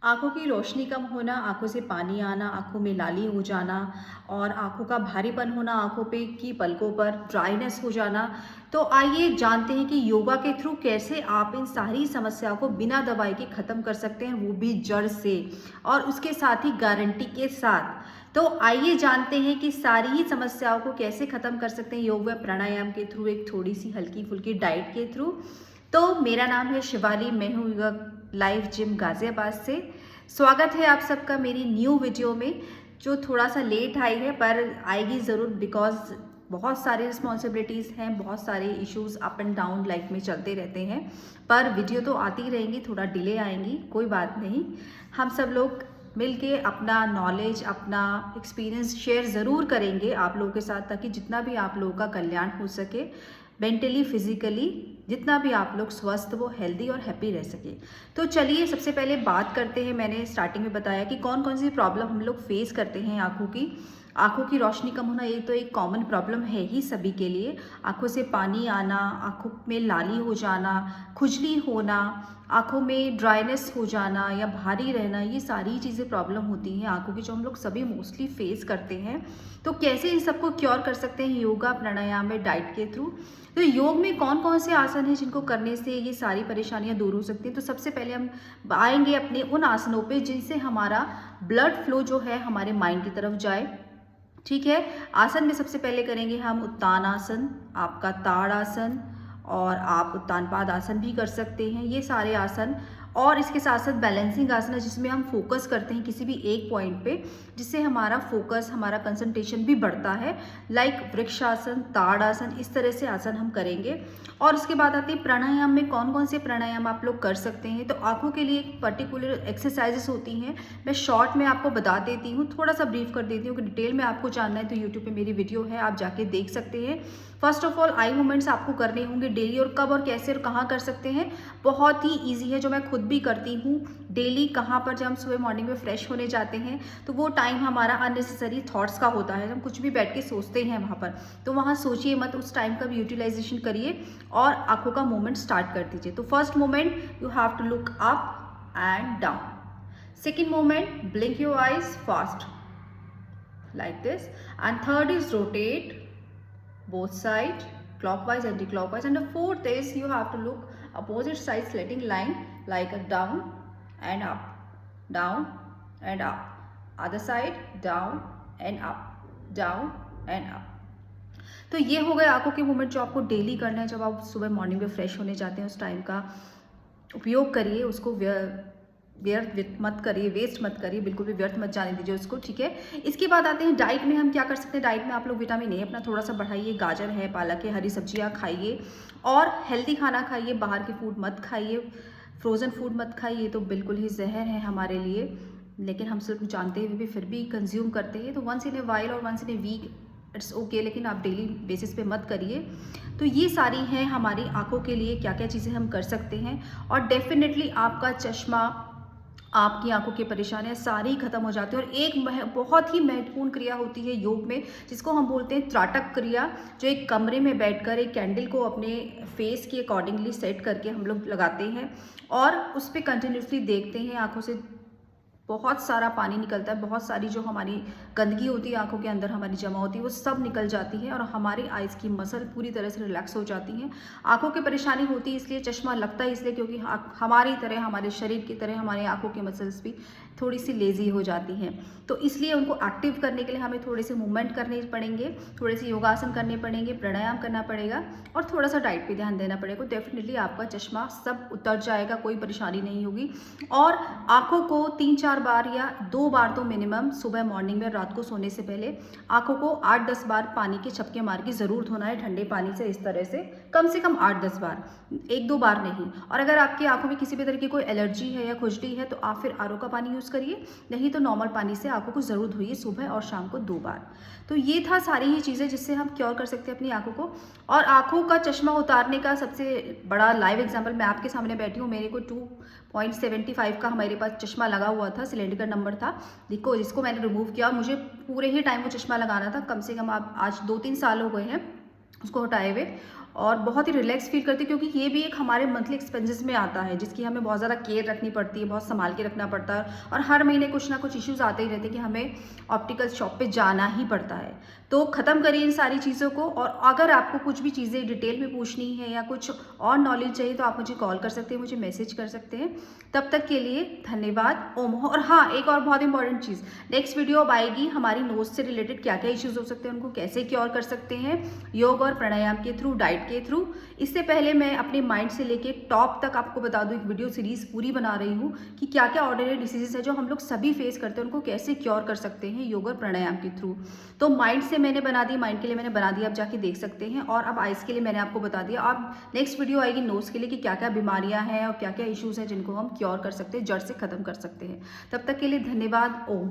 आँखों की रोशनी कम होना, आँखों से पानी आना, आँखों में लाली हो जाना और आँखों का भारीपन होना, आँखों पे की पलकों पर ड्राइनेस हो जाना। तो आइए जानते हैं कि योगा के थ्रू कैसे आप इन सारी समस्याओं को बिना दवाई के ख़त्म कर सकते हैं, वो भी जड़ से और उसके साथ ही गारंटी के साथ। तो आइए जानते हैं कि सारी ही समस्याओं को कैसे ख़त्म कर सकते हैं योग व प्राणायाम के थ्रू, एक थोड़ी-सी हल्की-फुल्की डाइट के थ्रू। तो मेरा नाम है शिवाली, मैं हूँ योगा लाइव जिम गाज़ियाबाद से। स्वागत है आप सबका मेरी न्यू वीडियो में, जो थोड़ा सा लेट आई है पर आएगी ज़रूर, बिकॉज़ बहुत सारी रिस्पॉन्सिबिलिटीज़ हैं, बहुत सारे issues up and down life में चलते रहते हैं। पर वीडियो तो आती रहेंगी, थोड़ा डिले आएंगी, कोई बात नहीं। हम सब लोग मिलके अपना नॉलेज, अपना एक्सपीरियंस शेयर ज़रूर करेंगे आप लोगों के साथ, ताकि जितना भी आप लोगों का कल्याण हो सके, मेंटली फिजिकली जितना भी आप लोग स्वस्थ, वो हेल्दी और हैप्पी रह सके। तो चलिए सबसे पहले बात करते हैं। मैंने स्टार्टिंग में बताया कि कौन कौन सी प्रॉब्लम हम लोग फेस करते हैं। आँखों की रोशनी कम होना, ये तो एक कॉमन प्रॉब्लम है ही सभी के लिए। आँखों से पानी आना, आँखों में लाली हो जाना, खुजली होना, आँखों में ड्राइनेस हो जाना या भारी रहना, ये सारी चीज़ें प्रॉब्लम होती हैं आँखों की, जो हम लोग सभी मोस्टली फेस करते हैं। तो कैसे इन सबको क्योर कर सकते हैं योगा प्राणायाम में डाइट के थ्रू। तो योग में कौन कौन से आसन हैं जिनको करने से ये सारी परेशानियां दूर हो सकती हैं। तो सबसे पहले हम आएंगे अपने उन आसनों पे जिनसे हमारा ब्लड फ्लो जो है हमारे माइंड की तरफ जाए। ठीक है। आसन में सबसे पहले करेंगे हम उत्तान आसन, आपका ताड़ आसन, और आप उत्तान पाद आसन भी कर सकते हैं, ये सारे आसन। और इसके साथ साथ बैलेंसिंग आसन है, जिसमें हम फोकस करते हैं किसी भी एक पॉइंट पे, जिससे हमारा फोकस, हमारा कंसंट्रेशन भी बढ़ता है। लाइक वृक्षासन, ताड़ आसन, इस तरह से आसन हम करेंगे। और उसके बाद आते हैं प्राणायाम में कौन कौन से प्राणायाम आप लोग कर सकते हैं। तो आंखों के लिए पर्टिकुलर एक्सरसाइजेस होती हैं, मैं शॉर्ट में आपको बता देती हूँ, थोड़ा सा ब्रीफ कर देती हूँ कि डिटेल में आपको जानना है तो यूट्यूब पे मेरी वीडियो है, आप जाके देख सकते हैं। First of all eye movements आपको करने होंगे डेली, और कब और कैसे और कहाँ कर सकते हैं, बहुत ही ईजी है, जो मैं खुद भी करती हूँ डेली। कहाँ पर, जब हम सुबह मॉर्निंग में फ्रेश होने जाते हैं तो वो टाइम हमारा अननेसेसरी थॉट्स का होता है, हम कुछ भी बैठ के सोचते हैं वहाँ पर, तो वहाँ सोचिए मत, उस टाइम का भी यूटिलाइजेशन करिए और आंखों का मूवमेंट स्टार्ट कर दीजिए। तो first movement, you have to look up and down. Second movement, blink your eyes fast like this, and third is rotate both side clockwise anti-clockwise, and the fourth is you have to look opposite side slanting line, like a down and up, down and up, other side down and up, down and up। तो ये हो गए आंखों के movement जो आपको daily करना है। जब आप सुबह मॉर्निंग में फ्रेश होने जाते हैं, उस टाइम का उपयोग करिए, उसको व्यर्थ मत करिए, वेस्ट मत करिए, बिल्कुल भी व्यर्थ मत जाने दीजिए उसको। ठीक है। इसके बाद आते हैं डाइट में हम क्या कर सकते हैं। डाइट में आप लोग विटामिन ए अपना थोड़ा सा बढ़ाइए, गाजर है, पालक है, हरी सब्जियां खाइए और हेल्दी खाना खाइए, बाहर के फूड मत खाइए, फ्रोज़न फूड मत खाइए, तो बिल्कुल ही जहर है हमारे लिए, लेकिन हम सिर्फ जानते हुए भी फिर भी कंज्यूम करते हैं। तो वंस इन ए वाइल और once in a week it's okay, लेकिन आप डेली बेसिस पे मत करिए। तो ये सारी हैं हमारी आंखों के लिए क्या क्या चीज़ें हम कर सकते हैं, और डेफिनेटली आपका चश्मा, आपकी आंखों की परेशानियां सारी खत्म हो जाती है। और एक बहुत ही महत्वपूर्ण क्रिया होती है योग में, जिसको हम बोलते हैं त्राटक क्रिया, जो एक कमरे में बैठकर एक कैंडल को अपने फेस के अकॉर्डिंगली सेट करके हम लोग लगाते हैं और उस पर कंटिन्यूसली देखते हैं। आंखों से बहुत सारा पानी निकलता है, बहुत सारी जो हमारी गंदगी होती है आंखों के अंदर हमारी जमा होती है, वो सब निकल जाती है और हमारी आइज़ की मसल पूरी तरह से रिलैक्स हो जाती हैं। आंखों की परेशानी होती है इसलिए, चश्मा लगता है इसलिए, क्योंकि हमारी तरह, हमारे शरीर की तरह हमारी आंखों की मसल्स भी थोड़ी सी लेजी हो जाती हैं। तो इसलिए उनको एक्टिव करने के लिए हमें थोड़े से मूवमेंट करने पड़ेंगे, थोड़े से योगासन करने पड़ेंगे, प्राणायाम करना पड़ेगा और थोड़ा सा डाइट पे ध्यान देना पड़ेगा। डेफिनेटली आपका चश्मा सब उतर जाएगा, कोई परेशानी नहीं होगी। और आंखों को 3-4 बार या 2 बार तो मिनिमम सुबह मॉर्निंग में, रात को सोने से पहले आंखों को 8-10 बार पानी के छपके मार के ज़रूर धोना है, ठंडे पानी से, इस तरह से कम 8-10 बार, 1-2 बार नहीं। और अगर आपकी आंखों में किसी भी तरह की कोई एलर्जी है या खुजली है तो आप फिर आरओ का पानी यूज़ करिए, नहीं तो नॉर्मल पानी से आंखों को ज़रूर धोइए सुबह और शाम को 2 बार। तो ये था सारी ही चीज़ें जिससे हम क्योर कर सकते हैं अपनी आंखों को। और आंखों का चश्मा उतारने का सबसे बड़ा लाइव एग्जाम्पल मैं आपके सामने बैठी हूँ। मेरे को 2.75 का हमारे पास चश्मा लगा हुआ था, सिलेंडर नंबर था, देखो जिसको मैंने रिमूव किया, और मुझे पूरे ही टाइम वो चश्मा लगाना था, कम से कम आप आज 2-3 साल हो गए हैं उसको हटाए हुए। और बहुत ही रिलैक्स फील करते हैं, क्योंकि ये भी एक हमारे मंथली एक्सपेंसेस में आता है जिसकी हमें बहुत ज़्यादा केयर रखनी पड़ती है, बहुत संभाल के रखना पड़ता है, और हर महीने कुछ ना कुछ इश्यूज आते ही रहते हैं कि हमें ऑप्टिकल शॉप पे जाना ही पड़ता है। तो ख़त्म करिए इन सारी चीज़ों को, और अगर आपको कुछ भी चीज़ें डिटेल में पूछनी है या कुछ और नॉलेज चाहिए तो आप मुझे कॉल कर सकते हैं, मुझे मैसेज कर सकते हैं। तब तक के लिए धन्यवाद। ओम। और हाँ, एक और बहुत इंपॉर्टेंट चीज़, नेक्स्ट वीडियो अब आएगी हमारी नोज से रिलेटेड क्या क्या इश्यूज हो सकते हैं, उनको कैसे क्योर कर सकते हैं योग और प्राणायाम के थ्रू, डाइट के थ्रू। इससे पहले मैं अपने माइंड से लेके टॉप तक आपको बता दूं, एक वीडियो सीरीज पूरी बना रही हूँ कि क्या क्या ऑर्डिनरी डिसीजेस है जो हम लोग सभी फेस करते हैं, उनको कैसे क्योर कर सकते हैं योग और प्राणायाम के थ्रू। तो माइंड से मैंने बना दी, माइंड के लिए मैंने बना दिया, आप जाके देख सकते हैं। और अब आइज के लिए मैंने आपको बता दिया। अब नेक्स्ट वीडियो आएगी नोज के लिए कि क्या क्या बीमारियां हैं और क्या क्या इश्यूज हैं जिनको हम क्योर कर सकते हैं, जड़ से खत्म कर सकते हैं। तब तक के लिए धन्यवाद। ओम।